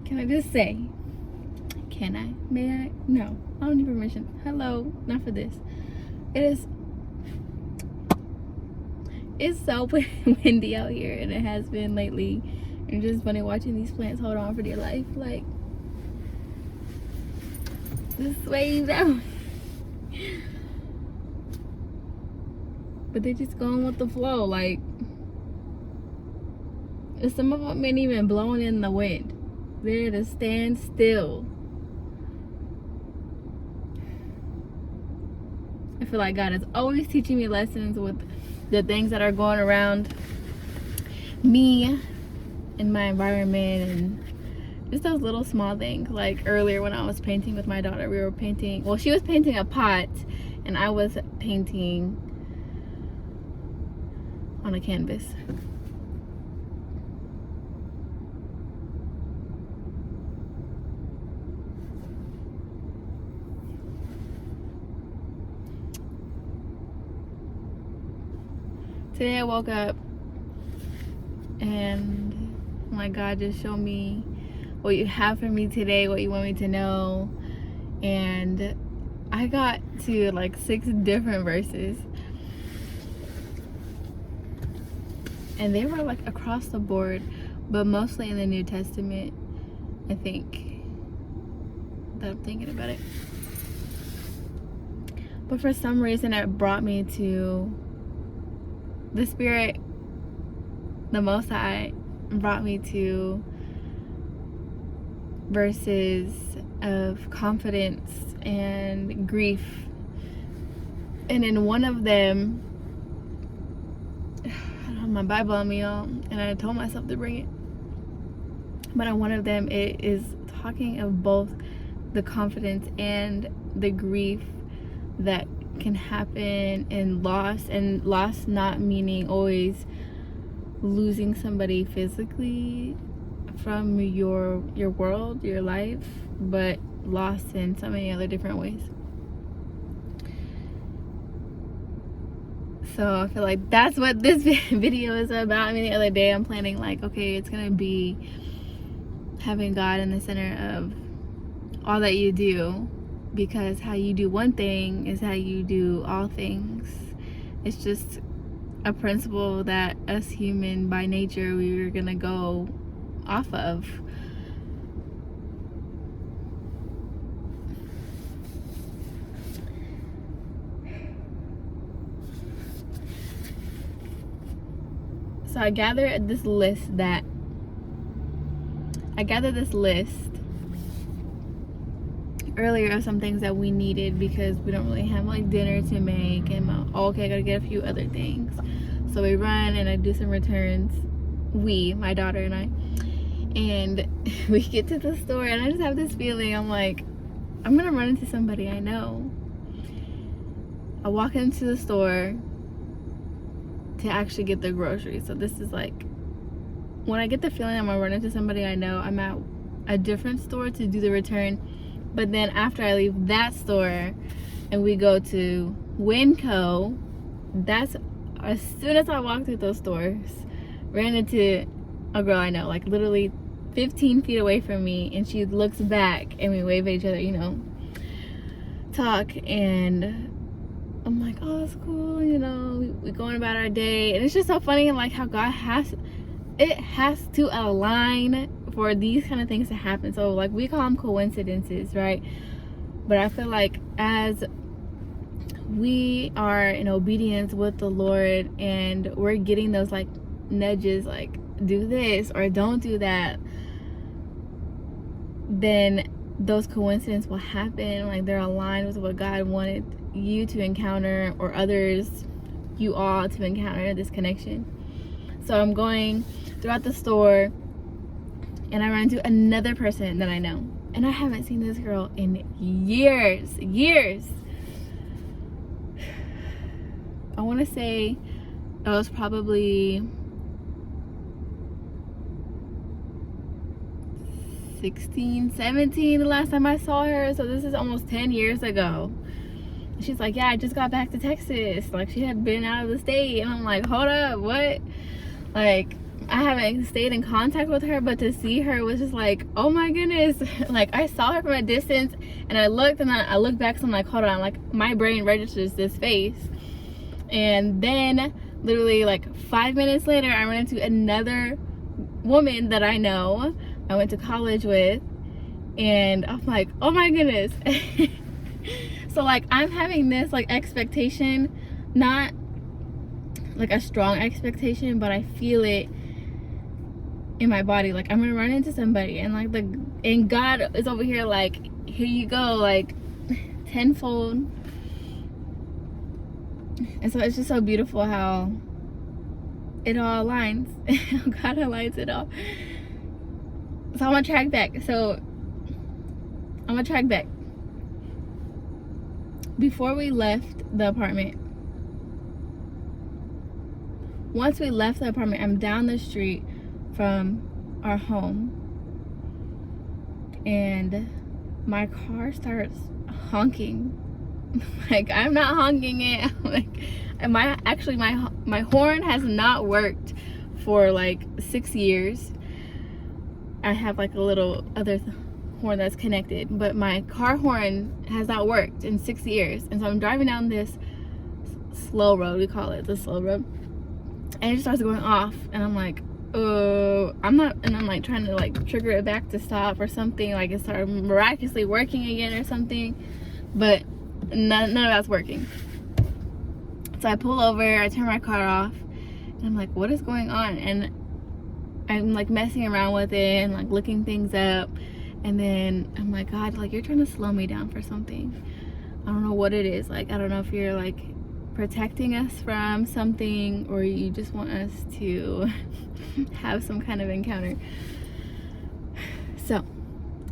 Can I just say, can I? May I? No, I don't need permission. Hello, not for this. It's so windy out here, and it has been lately. And just funny watching these plants hold on for dear life. Like, this wave out. But they're just going with the flow. Like, some of them ain't even blowing in the wind. They're to stand still. I feel like God is always teaching me lessons with the things that are going around me and my environment, and just those little small things. Like earlier when I was painting with my daughter, we were painting, well, she was painting a pot and I was painting on a canvas. Today I woke up and my God just showed me what you have for me today, what you want me to know. And I got to like 6 different verses, and they were like across the board, but mostly in the New Testament, I think, that I'm thinking about it. But for some reason it brought me to the Spirit, the Most High, brought me to verses of confidence and grief. And in one of them, I don't have my Bible on me, y'all, and I told myself to bring it. But in one of them, it is talking of both the confidence and the grief that can happen in loss, and loss not meaning always losing somebody physically from your world, your life, but loss in so many other different ways. So I feel like that's what this video is about. I mean, the other day I'm planning like, okay, it's gonna be having God in the center of all that you do, because how you do one thing is how you do all things. It's just a principle that us human by nature, we were gonna go off of. So I gathered this list earlier of some things that we needed, because we don't really have like dinner to make, and okay, I gotta get a few other things. So we run and I do some returns, my daughter and I, and we get to the store, and I just have this feeling, I'm like, I'm gonna run into somebody I know. I walk into the store to actually get the groceries. So this is like, when I get the feeling I'm gonna run into somebody I know, I'm at a different store to do the return. But then after I leave that store and we go to Winco, that's as soon as I walk through those stores, ran into a girl I know, like literally 15 feet away from me, and she looks back and we wave at each other, you know, talk, and I'm like, oh, that's cool, you know, we going about our day. And it's just so funny, like how God has to align for these kind of things to happen. So like, we call them coincidences, right? But I feel like as we are in obedience with the Lord, and we're getting those like nudges, like do this or don't do that, then those coincidences will happen. Like, they're aligned with what God wanted you to encounter, or others, you all, to encounter this connection. So I'm going throughout the store, and I run into another person that I know, and I haven't seen this girl in years. I want to say it was probably 16, 17 the last time I saw her. So this is almost 10 years ago. She's like, yeah, I just got back to Texas. Like, she had been out of the state. And I'm like, hold up, what? Like, I haven't stayed in contact with her, but to see her was just like, oh my goodness. Like, I saw her from a distance and I looked, and I looked back, so I'm like, hold on, like my brain registers this face. And then literally like 5 minutes later, I ran into another woman that I know, I went to college with, and I'm like, oh my goodness. So like, I'm having this like expectation, not like a strong expectation, but I feel it in my body, like I'm gonna run into somebody, and like and God is over here like, here you go, like tenfold. And so it's just so beautiful how it all aligns. God aligns it all. So I'm gonna track back. Before we left the apartment, once we left the apartment, I'm down the street from our home, and my car starts honking. Like, I'm not honking it. Like, my horn has not worked for like 6 years. I have like a little other horn that's connected, but my car horn has not worked in 6 years. And so I'm driving down this slow road, we call it the slow road, and it just starts going off, and I'm like, I'm like trying to like trigger it back to stop or something, like it started miraculously working again or something, but none of that's working. So I pull over, I turn my car off, and I'm like, what is going on? And I'm like messing around with it and like looking things up, and then I'm like, God, like, you're trying to slow me down for something. I don't know what it is. Like, I don't know if you're like protecting us from something, or you just want us to have some kind of encounter. So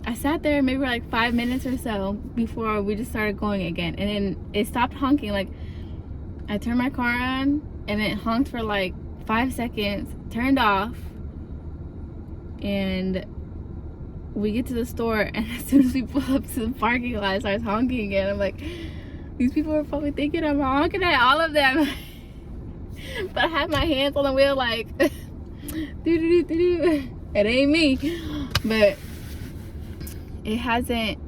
I sat there maybe like 5 minutes or so before we just started going again, and then it stopped honking. Like, I turned my car on and it honked for like 5 seconds, turned off, and we get to the store, and as soon as we pull up to the parking lot, it starts honking again. I'm like, these people are probably thinking I'm honking at all of them. But I have my hands on the wheel like, it ain't me. But it hasn't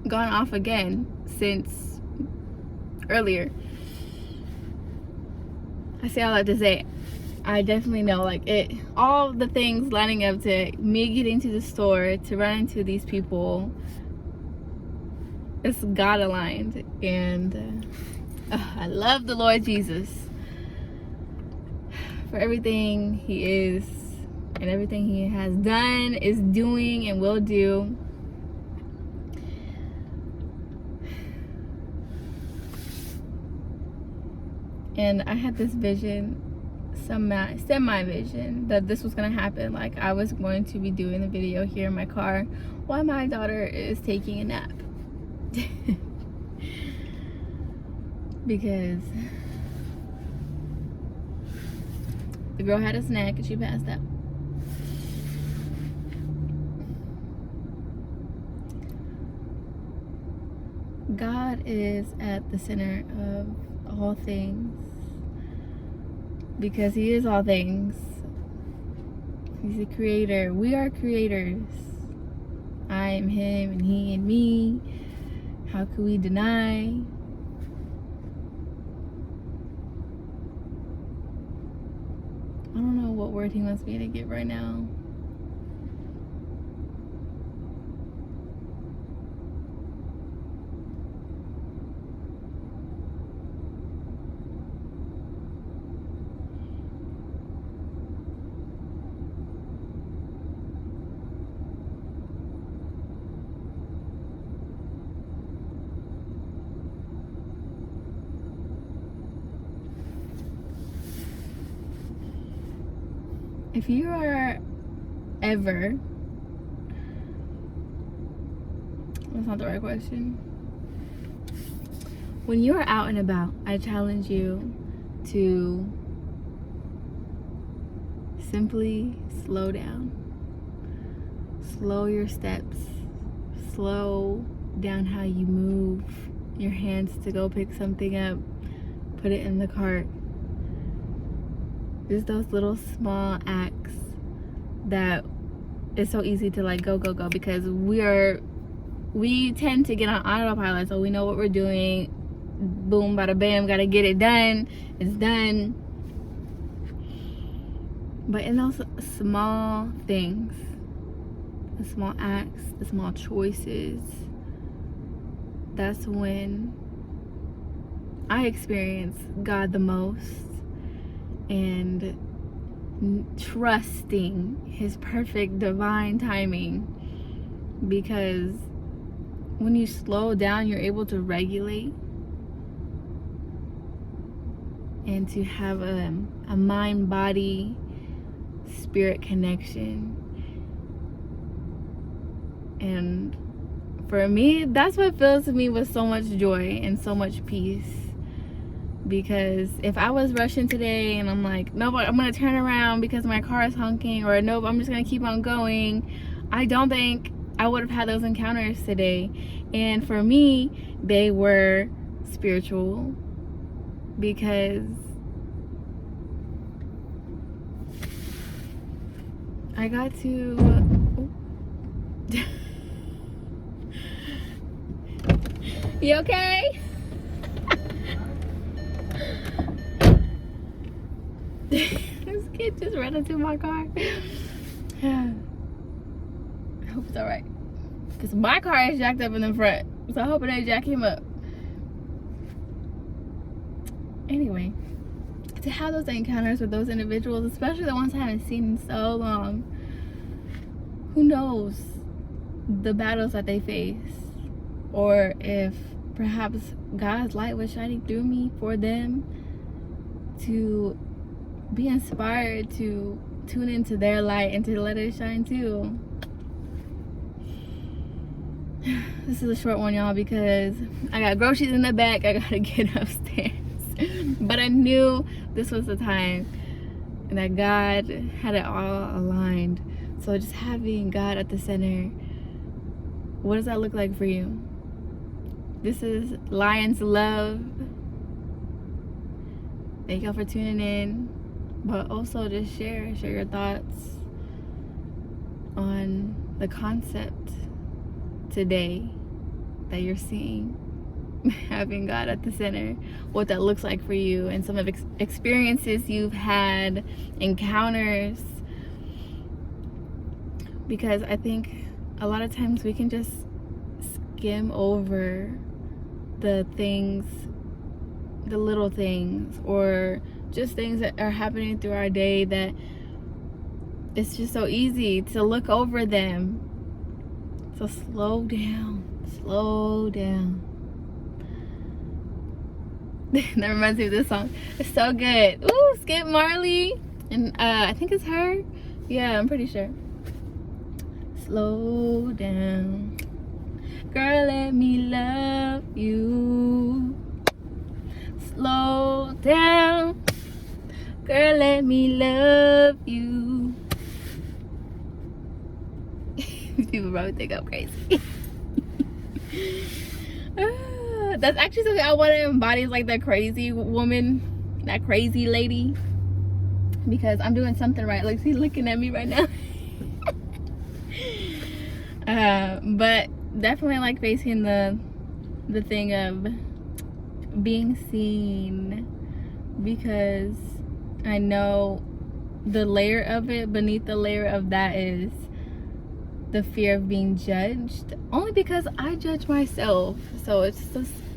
gone off again since earlier. I say all that to say, I definitely know, like, all the things lining up to me getting to the store, to run into these people, it's God aligned. And I love the Lord Jesus for everything he is and everything he has done, is doing, and will do. And I had this vision, semi vision, that this was gonna happen. Like, I was going to be doing the video here in my car while my daughter is taking a nap. Because the girl had a snack and she passed out. God is at the center of all things, because he is all things. He's the creator. We are creators. I am him and he and me. How could we deny? I don't know what word he wants me to get right now. If you are ever, that's not the right question. When you are out and about, I challenge you to simply slow down. Slow your steps. Slow down how you move your hands to go pick something up, put it in the cart. Just those little small acts that it's so easy to like go because we tend to get on autopilot, so we know what we're doing. Boom, bada bam, gotta get it done. It's done. But in those small things, the small acts, the small choices, that's when I experience God the most, and trusting his perfect divine timing. Because when you slow down, you're able to regulate and to have a mind, body, spirit connection. And for me, that's what fills me with so much joy and so much peace. Because if I was rushing today and I'm like, nope, I'm gonna turn around because my car is honking, or nope, I'm just gonna keep on going, I don't think I would have had those encounters today. And for me, they were spiritual, because I got to You okay? This kid just ran into my car. I hope it's alright, because my car is jacked up in the front, so I hope it ain't jack him up. Anyway, to have those encounters with those individuals, especially the ones I haven't seen in so long, who knows the battles that they face, or if perhaps God's light was shining through me for them to be inspired to tune into their light and to let it shine too. This is a short one, y'all, because I got groceries in the back. I gotta get upstairs. But I knew this was the time and that God had it all aligned. So just having God at the center, what does that look like for you? This is Lions Love. Thank y'all for tuning in. But also just share your thoughts on the concept today that you're seeing, having God at the center, what that looks like for you, and some of experiences you've had, encounters. Because I think a lot of times we can just skim over the things, the little things, or just things that are happening through our day, that it's just so easy to look over them. So slow down. That reminds me of this song. It's so good. Ooh, Skip Marley, and I think it's her. Yeah, I'm pretty sure. Slow down, girl, let me love you. Slow down, girl, let me love you. People probably think I'm crazy. That's actually something I want to embody, is like that crazy woman, that crazy lady. Because I'm doing something right. Like, she's looking at me right now. But definitely like facing the thing of being seen, because I know the layer of it, beneath the layer of that, is the fear of being judged, only because I judge myself. So it's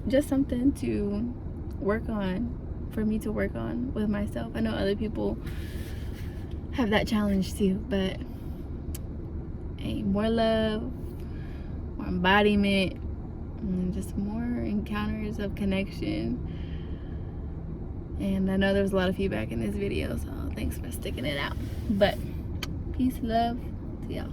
just something to work on, for me to work on with myself. I know other people have that challenge too, but hey, more love, more embodiment, and just more encounters of connection. And I know there was a lot of feedback in this video, so thanks for sticking it out. But peace, love to y'all.